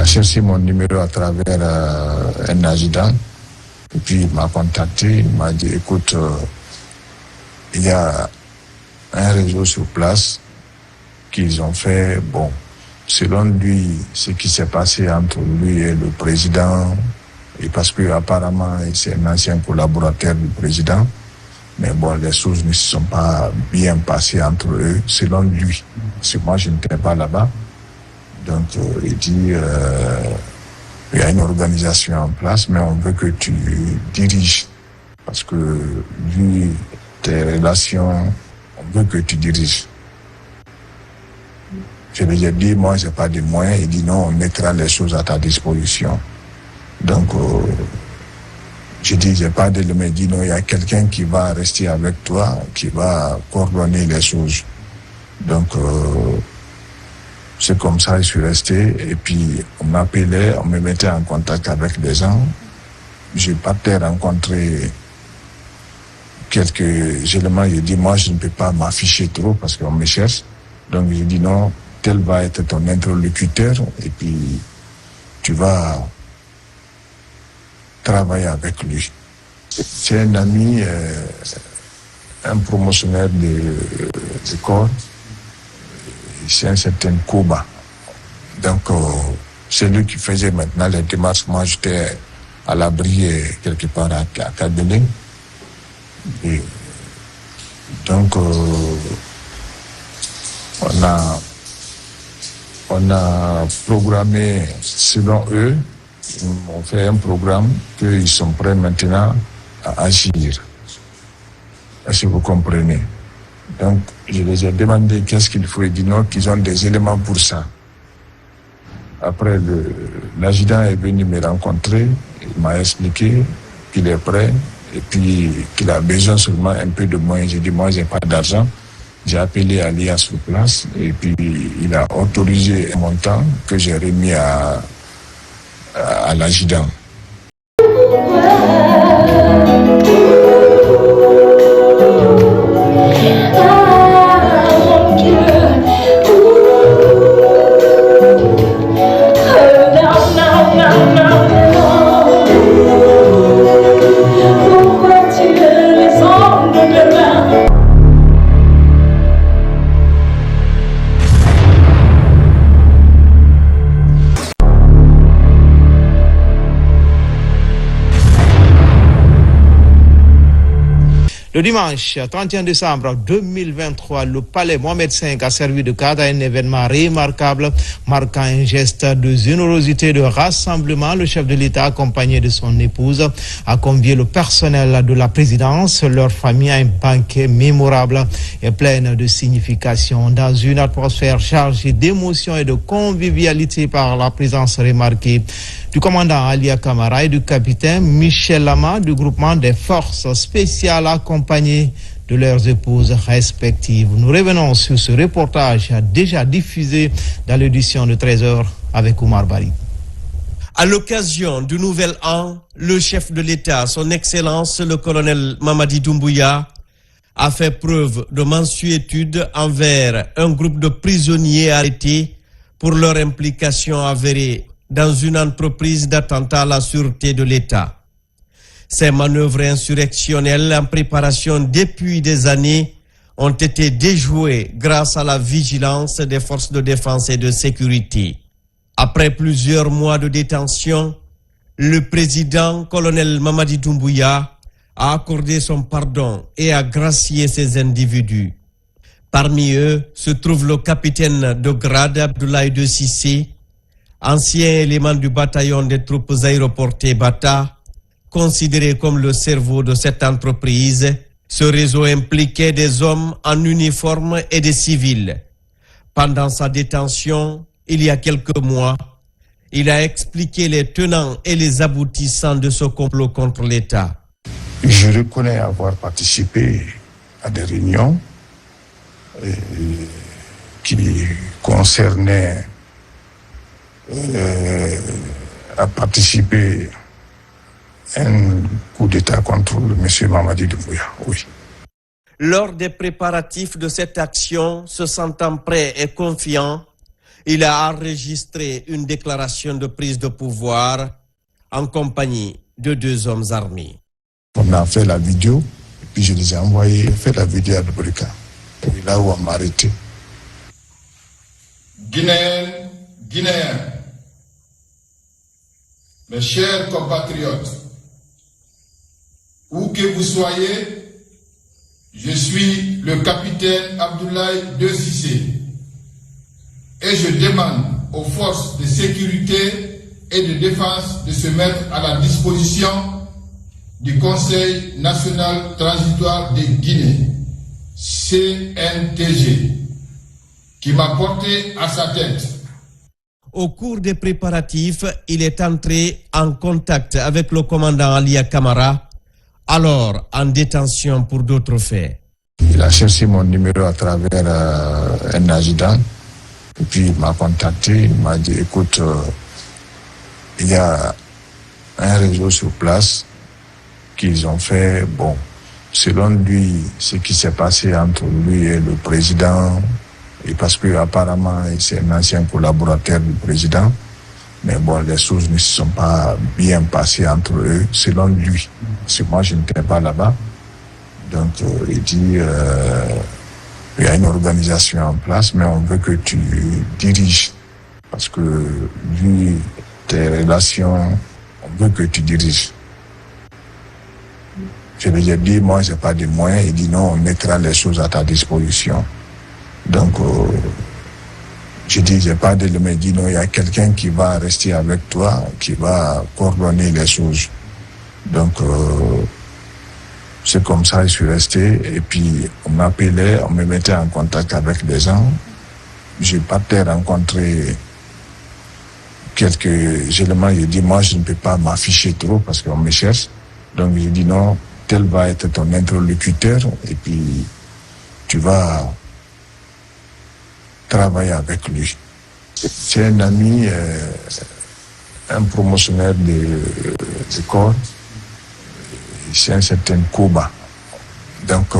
cherché mon numéro à travers un adjudant. Et puis il m'a contacté, il m'a dit écoute, il y a un réseau sur place qu'ils ont fait, bon, selon lui, ce qui s'est passé entre lui et le président, et parce que apparemment c'est un ancien collaborateur du président, mais bon, les choses ne se sont pas bien passées entre eux, selon lui. Parce que moi, je n'étais pas là-bas. Donc, il dit, il y a une organisation en place, mais on veut que tu diriges. Parce que, vu tes relations, on veut que tu diriges. Je lui ai dit, moi, j'ai pas de moyens. Il dit, non, on mettra les choses à ta disposition. Donc, j'ai dit, j'ai pas d'éléments. Il dit, non, il y a quelqu'un qui va rester avec toi, qui va coordonner les choses. Donc, c'est comme ça, je suis resté. Et puis, on m'appelait, on me mettait en contact avec des gens. Je partais rencontrer quelques éléments. J'ai dit, moi, je ne peux pas m'afficher trop parce qu'on me cherche. Donc, j'ai dit, non, tel va être ton interlocuteur. Et puis, tu vas travailler avec lui. C'est un ami, un promotionnaire de corps. C'est un certain Koba. Donc, c'est lui qui faisait maintenant les démarches. Moi, j'étais à l'abri quelque part à Kabeling. Et donc, on a programmé, selon eux, on fait un programme qu'ils sont prêts maintenant à agir. Est-ce que vous comprenez? Donc, je les ai demandé qu'est-ce qu'il faut. Ils disent non, qu'ils ont des éléments pour ça. Après, l'adjudant est venu me rencontrer. Il m'a expliqué qu'il est prêt et puis qu'il a besoin seulement un peu de moyens. J'ai dit, moi, j'ai pas d'argent. J'ai appelé Alia sur place et puis il a autorisé un montant que j'ai remis à l'adjudant. Le dimanche 31 décembre 2023, le palais Mohamed V a servi de cadre à un événement remarquable, marquant un geste de générosité, de rassemblement. Le chef de l'État, accompagné de son épouse, a convié le personnel de la présidence, leur famille, à un banquet mémorable et plein de signification. Dans une atmosphère chargée d'émotion et de convivialité par la présence remarquée du commandant Alia Camara et du capitaine Michel Lama du groupement des forces spéciales accompagné de leurs épouses respectives. Nous revenons sur ce reportage déjà diffusé dans l'édition de 13h avec Oumar Bari. À l'occasion du nouvel an, le chef de l'État, son Excellence le colonel Mamadi Doumbouya, a fait preuve de mansuétude envers un groupe de prisonniers arrêtés pour leur implication avérée dans une entreprise d'attentat à la sûreté de l'État. Ces manœuvres insurrectionnelles en préparation depuis des années ont été déjouées grâce à la vigilance des forces de défense et de sécurité. Après plusieurs mois de détention, le président colonel Mamadi Doumbouya a accordé son pardon et a gracié ces individus. Parmi eux se trouve le capitaine de grade Abdoulaye de Sissé, ancien élément du bataillon des troupes aéroportées Bata, considéré comme le cerveau de cette entreprise. Ce réseau impliquait des hommes en uniforme et des civils. Pendant sa détention, il y a quelques mois, il a expliqué les tenants et les aboutissants de ce complot contre l'État. Je reconnais avoir participé à des réunions qui concernaient à participer à un coup d'État contre le monsieur Mamadi Doumbouya, oui. Lors des préparatifs de cette action, se sentant prêt et confiant, Il a enregistré une déclaration de prise de pouvoir en compagnie de 2 hommes armés. On a fait la vidéo, et puis je les ai envoyés, fait la vidéo à Dubrika. Et là où on m'a arrêté. Guinéens, mes chers compatriotes, où que vous soyez, je suis le capitaine Abdoulaye De Cissé et je demande aux forces de sécurité et de défense de se mettre à la disposition du Conseil national transitoire de Guinée, CNTG, qui m'a porté à sa tête. Au cours des préparatifs, il est entré en contact avec le commandant Alia Camara, alors en détention pour d'autres faits. Il a cherché mon numéro à travers un adjudant, et puis il m'a contacté, il m'a dit, écoute, il y a un réseau sur place qu'ils ont fait, bon, selon lui, ce qui s'est passé entre lui et le président, et parce que apparemment c'est un ancien collaborateur du président, mais bon, les choses ne se sont pas bien passées entre eux, selon lui. Parce que moi, je n'étais pas là-bas. Donc, il dit, il y a une organisation en place, mais on veut que tu diriges. Parce que vu tes relations, on veut que tu diriges. Je lui ai dit, moi, j'ai pas de moyens. Il dit, non, on mettra les choses à ta disposition. Donc, j'ai dit, j'ai pas d'éléments. Il dit, non, il y a quelqu'un qui va rester avec toi, qui va coordonner les choses. Donc, c'est comme ça, je suis resté. Et puis, on m'appelait, on me mettait en contact avec des gens. J'ai partais rencontrer quelques éléments. J'ai dit, moi, je ne peux pas m'afficher trop parce qu'on me cherche. Donc, j'ai dit, non, tel va être ton interlocuteur. Et puis, tu vas travailler avec lui. C'est un ami, un promotionnaire de corps. C'est un certain Koba. Donc,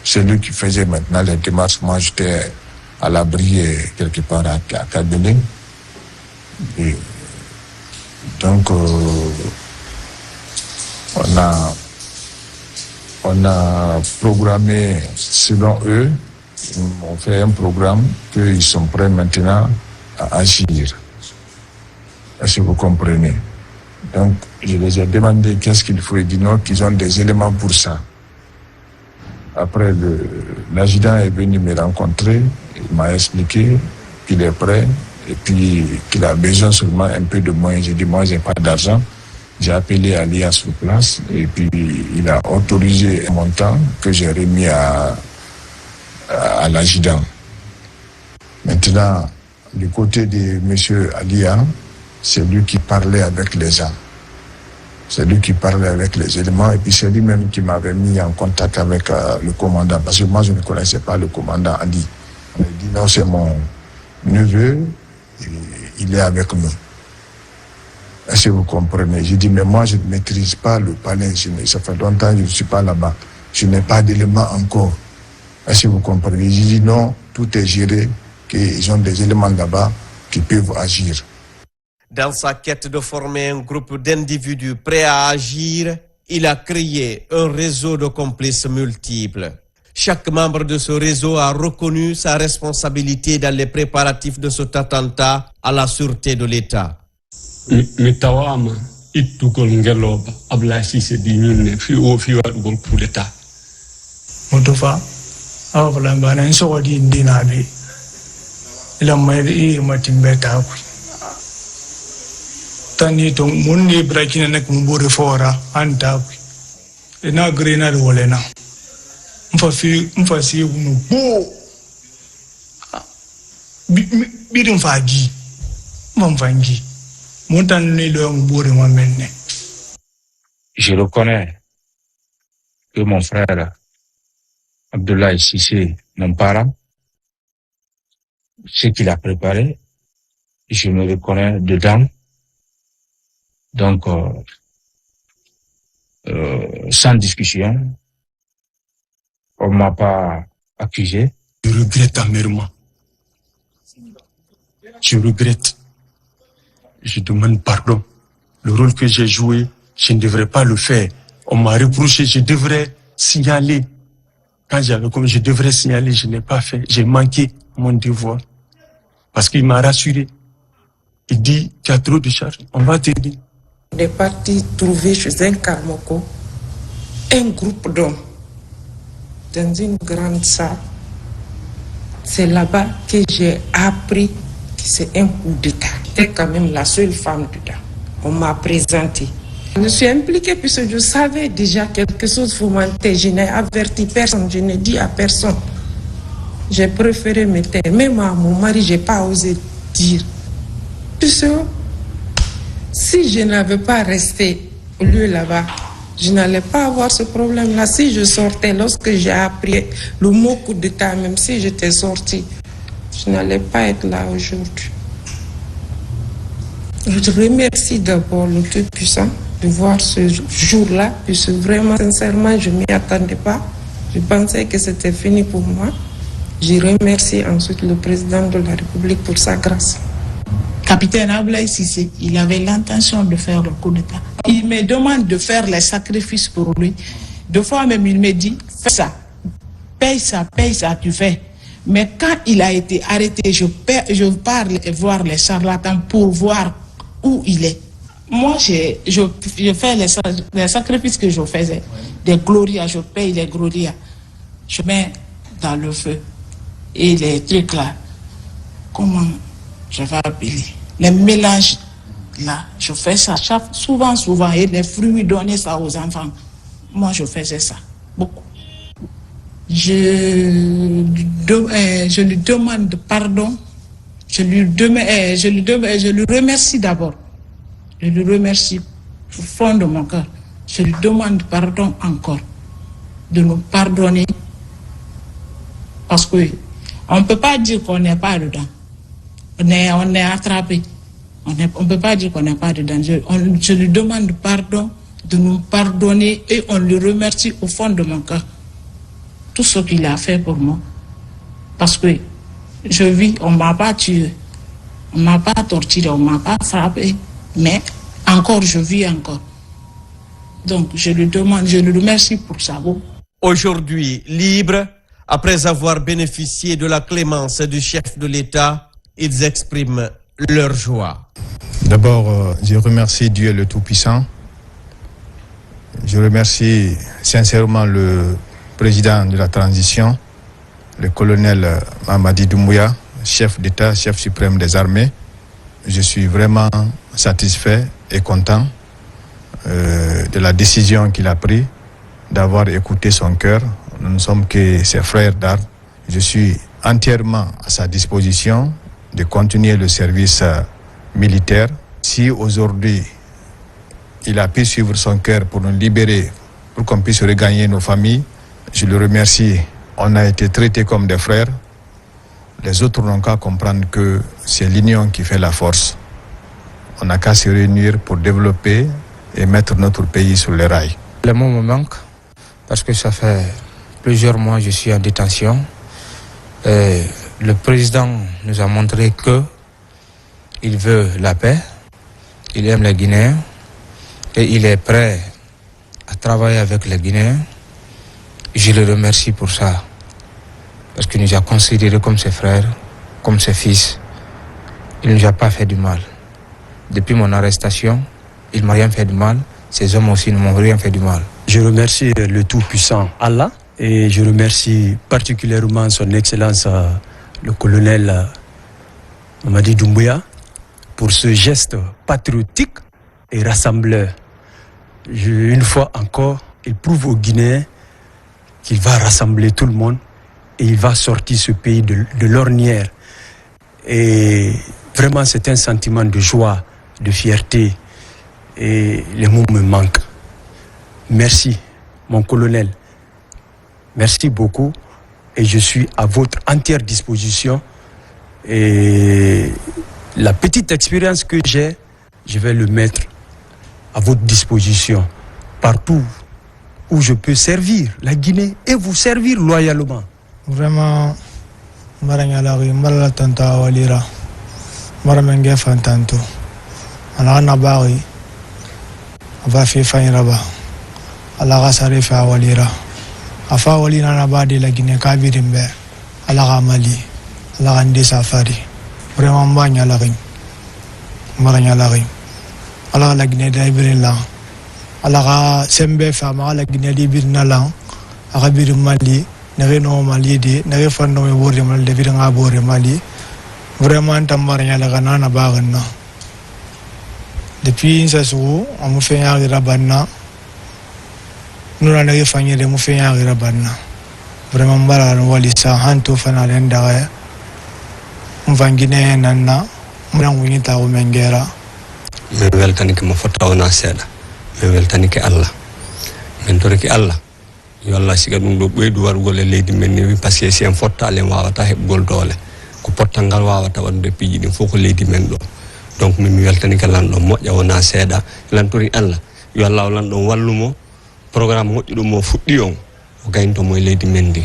c'est lui qui faisait maintenant les démarches. Moi, j'étais à l'abri quelque part à Kabyle. Et donc, on a programmé, selon eux, on fait un programme qu'ils sont prêts maintenant à agir. Est-ce que vous comprenez? Donc, je les ai demandé qu'est-ce qu'il faut. Ils disent non, qu'ils ont des éléments pour ça. Après, l'adjudant est venu me rencontrer. Il m'a expliqué qu'il est prêt et puis qu'il a besoin seulement un peu de moyens. J'ai dit, moi, j'ai pas d'argent. J'ai appelé Alia sur place et puis il a autorisé un montant que j'ai remis à l'adjudant. Maintenant, du côté de M. Alia, c'est lui qui parlait avec les gens. C'est lui qui parlait avec les éléments et puis c'est lui-même qui m'avait mis en contact avec le commandant. Parce que moi, je ne connaissais pas le commandant Ali. On m'a dit non, c'est mon neveu, et il est avec nous. Est-ce que vous comprenez? J'ai dit, mais moi, je ne maîtrise pas le palais. Ça fait longtemps que je ne suis pas là-bas. Je n'ai pas d'éléments encore. Est-ce que vous comprenez? J'ai dit non, tout est géré, qu'ils ont des éléments là-bas qui peuvent agir. Dans sa quête de former un groupe d'individus prêts à agir, il a créé un réseau de complices multiples. Chaque membre de ce réseau a reconnu sa responsabilité dans les préparatifs de cet attentat à la sûreté de l'État. Mitawama itugol ngeloba Abdoulaye Cissé di ñunne fi wadugol coup d'état motofa awala bana so di dinabi ila mai matimbeta ku tani to munni brakina nak mburi fora anta ku ina grena de wolena mfa si unu bo bidin faji mvangi. Je reconnais que mon frère Abdoulaye Cissé, mon parent, ce qu'il a préparé, je me reconnais dedans. Donc, sans discussion, on ne m'a pas accusé. Je regrette amèrement je regrette. Je demande pardon. Le rôle que j'ai joué, je ne devrais pas le faire. On m'a reproché, je devrais signaler. Quand j'avais comme je devrais signaler, je n'ai pas fait. J'ai manqué mon devoir. Parce qu'il m'a rassuré. Il dit, tu as trop de charges, on va t'aider. On est parti trouver chez un Karmoko un groupe d'hommes dans une grande salle. C'est là-bas que j'ai appris que c'est un coup d'État. J'étais quand même la seule femme dedans. On m'a présenté. Je suis impliquée puisque je savais déjà quelque chose vous mentait. Je n'ai averti personne, je n'ai dit à personne. J'ai préféré me taire. Même à mon mari, je n'ai pas osé dire. Puisque si je n'avais pas resté au lieu là-bas, je n'allais pas avoir ce problème-là. Si je sortais, lorsque j'ai appris le mot coup d'État, même si j'étais sortie, je n'allais pas être là aujourd'hui. Je remercie d'abord le Tout-Puissant de voir ce jour-là, puisque vraiment, sincèrement, je ne m'y attendais pas. Je pensais que c'était fini pour moi. Je remercie ensuite le président de la République pour sa grâce. Capitaine Abdoulaye Cissé, il avait l'intention de faire le coup d'État. Il me demande de faire les sacrifices pour lui. Deux fois même, il me dit, fais ça, paye ça, tu fais. Mais quand il a été arrêté, je parle et voir les charlatans pour voir où il est. Moi, je fais les sacrifices que je faisais. Des glorias, je paye les glorias. Je mets dans le feu. Et les trucs là, comment je vais appeler? Les mélanges là, je fais ça souvent, et les fruits, donner ça aux enfants. Moi, je faisais ça, beaucoup. Je lui demande pardon. Je lui remercie d'abord. Je lui remercie au fond de mon cœur. Je lui demande pardon encore. De nous pardonner. Parce que on ne peut pas dire qu'on n'est pas dedans. On est attrapé. On ne peut pas dire qu'on n'est pas dedans. Je lui demande pardon, de nous pardonner et on lui remercie au fond de mon cœur. Tout ce qu'il a fait pour moi. Parce que je vis, on ne m'a pas tué, on ne m'a pas torturé, on ne m'a pas frappé, mais encore, je vis encore. Donc, je lui remercie pour ça. Aujourd'hui, libre, après avoir bénéficié de la clémence du chef de l'État, ils expriment leur joie. D'abord, je remercie Dieu le Tout-Puissant. Je remercie sincèrement le président de la transition, le colonel Mamadi Doumbouya, chef d'État, chef suprême des armées. Je suis vraiment satisfait et content de la décision qu'il a prise d'avoir écouté son cœur. Nous ne sommes que ses frères d'armes. Je suis entièrement à sa disposition de continuer le service militaire. Si aujourd'hui il a pu suivre son cœur pour nous libérer, pour qu'on puisse regagner nos familles, je le remercie. On a été traités comme des frères. Les autres n'ont qu'à comprendre que c'est l'union qui fait la force. On n'a qu'à se réunir pour développer et mettre notre pays sur les rails. Les mots me manquent parce que ça fait plusieurs mois que je suis en détention. Le président nous a montré qu'il veut la paix, il aime les Guinéens et il est prêt à travailler avec les Guinéens. Je le remercie pour ça, parce qu'il nous a considérés comme ses frères, comme ses fils. Il ne nous a pas fait du mal. Depuis mon arrestation, il ne m'a rien fait de mal. Ces hommes aussi ne m'ont rien fait du mal. Je remercie le Tout-Puissant Allah et je remercie particulièrement son Excellence le colonel Mamadi Doumbouya pour ce geste patriotique et rassembleur. Une fois encore, il prouve aux Guinéens qu'il va rassembler tout le monde et il va sortir ce pays de l'ornière. Et vraiment, c'est un sentiment de joie, de fierté. Et les mots me manquent. Merci, mon colonel. Merci beaucoup. Et je suis à votre entière disposition. Et la petite expérience que j'ai, je vais le mettre à votre disposition partout où je peux servir la Guinée et vous servir loyalement. Vraiment, Maramenge fantanto. Ala nabari. Ava fi faniraba. Ala gasare fa walira. Afa walina nabadi la Guinée kabirimbe. Ala Mali. Ala ndi safari. Vraiment banya la ring. Maranya la ring. Ala la Guinée d'Ibrila. Ala sembe fa ma la Guinée d'Ibrina la. Aga bir Mali. Nere no Mali di. Nere fando me bore Mali de bir nga bore Mali. Vraiment tambaranya la ganana bagana. Depuis ça on me fait un rabanna. Nous n'avons pas fait de me faire un rabanna. Vraiment bala no walisa hanto fana lenda. Mvangine nana. Mwangu ta o mengera. Me weltani ke mo fota ona seda. Me weltani ke Allah. Men toriki Allah. Yo Allah siga dum do beedu wargol leydi men ni parce que c'est un fotale wawata hebgol dole. Ko pottangal wawata wonde piji din foko leydi men do. Donc mi weltani ka lando moƴƴa wona seeda lantori Allah yo Allah lando wallumo programme moƴƴuɗo mo fuɗɗi on o gaynto moy leydi men ndi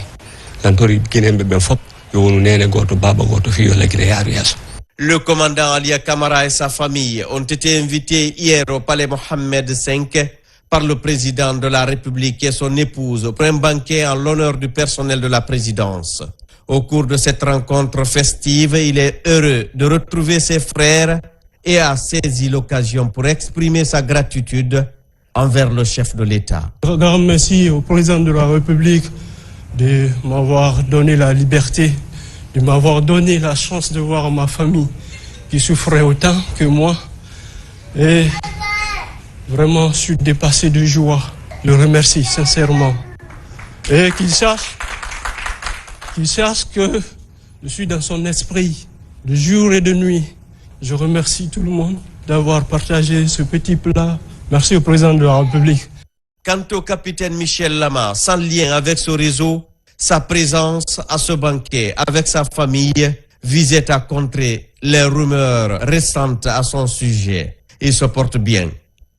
lantori guinéɓe ɓen fop yo wonu nene goto baba goto fi yo lagire yaaru yeeso. Le commandant Alia Camara et sa famille ont été invités hier au palais Mohamed V par le président de la République et son épouse pour un banquet en l'honneur du personnel de la présidence. Au cours de cette rencontre festive, il est heureux de retrouver ses frères et a saisi l'occasion pour exprimer sa gratitude envers le chef de l'État. Un grand merci au président de la République de m'avoir donné la liberté, de m'avoir donné la chance de voir ma famille qui souffrait autant que moi. Et vraiment, je suis dépassé de joie. Je le remercie sincèrement. Et qu'il sache que je suis dans son esprit de jour et de nuit. Je remercie tout le monde d'avoir partagé ce petit plat. Merci au président de la République. Quant au capitaine Michel Lama, sans lien avec ce réseau, sa présence à ce banquet avec sa famille visait à contrer les rumeurs récentes à son sujet. Il se porte bien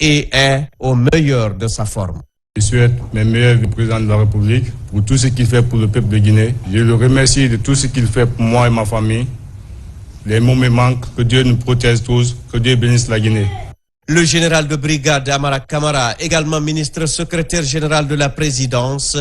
et est au meilleur de sa forme. Je souhaite mes meilleurs au président de la République pour tout ce qu'il fait pour le peuple de Guinée. Je le remercie de tout ce qu'il fait pour moi et ma famille. Les mots me manquent, que Dieu nous protège tous, que Dieu bénisse la Guinée. Le général de brigade Amara Camara, également ministre secrétaire général de la présidence,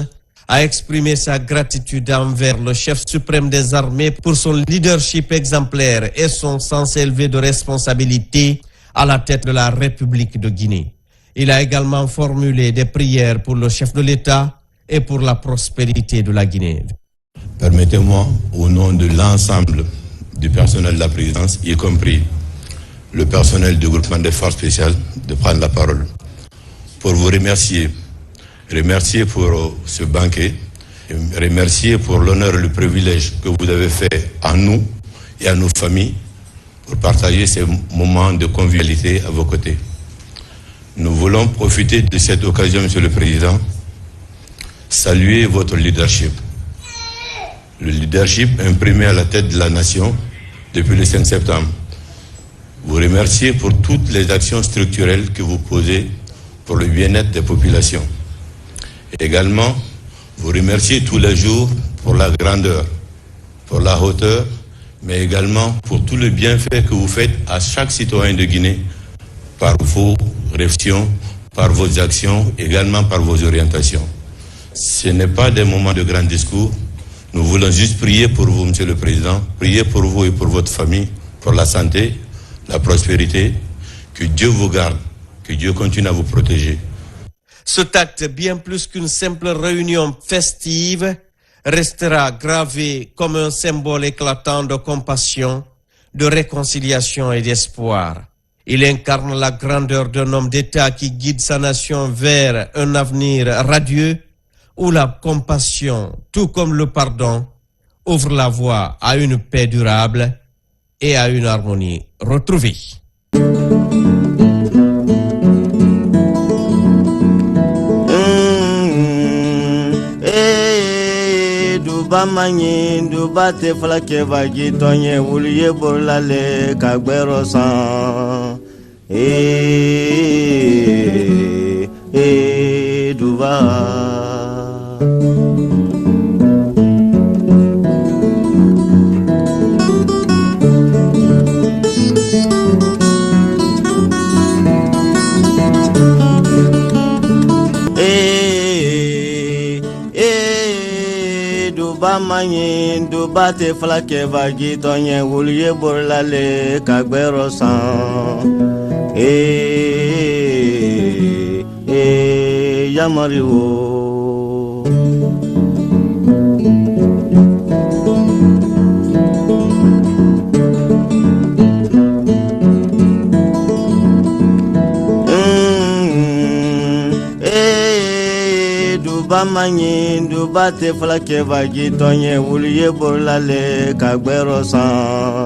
a exprimé sa gratitude envers le chef suprême des armées pour son leadership exemplaire et son sens élevé de responsabilité à la tête de la République de Guinée. Il a également formulé des prières pour le chef de l'État et pour la prospérité de la Guinée. Permettez-moi, au nom de l'ensemble du personnel de la présidence, y compris le personnel du groupement des forces spéciales, de prendre la parole pour vous remercier pour ce banquet, remercier pour l'honneur et le privilège que vous avez fait à nous et à nos familles pour partager ces moments de convivialité à vos côtés. Nous voulons profiter de cette occasion, Monsieur le Président, saluer votre leadership. Le leadership imprimé à la tête de la nation depuis le 5 septembre. Vous remercier pour toutes les actions structurelles que vous posez pour le bien-être des populations. Également, vous remercier tous les jours pour la grandeur, pour la hauteur, mais également pour tout le bienfait que vous faites à chaque citoyen de Guinée par vos réflexions, par vos actions, également par vos orientations. Ce n'est pas des moments de grands discours. Nous voulons juste prier pour vous, Monsieur le Président, prier pour vous et pour votre famille, pour la santé, la prospérité, que Dieu vous garde, que Dieu continue à vous protéger. Cet acte, bien plus qu'une simple réunion festive, restera gravé comme un symbole éclatant de compassion, de réconciliation et d'espoir. Il incarne la grandeur d'un homme d'État qui guide sa nation vers un avenir radieux où la compassion, tout comme le pardon, ouvre la voie à une paix durable et à une harmonie retrouvée. Bamanyi duba te flake bagi tonye wuliye bolale kagbero san duba duba manyi duba te flake vagi tonye wuliye borlale kagbero san yamari wo Bamanyi duba te flake vagi tonye wuliye borlale kagbero san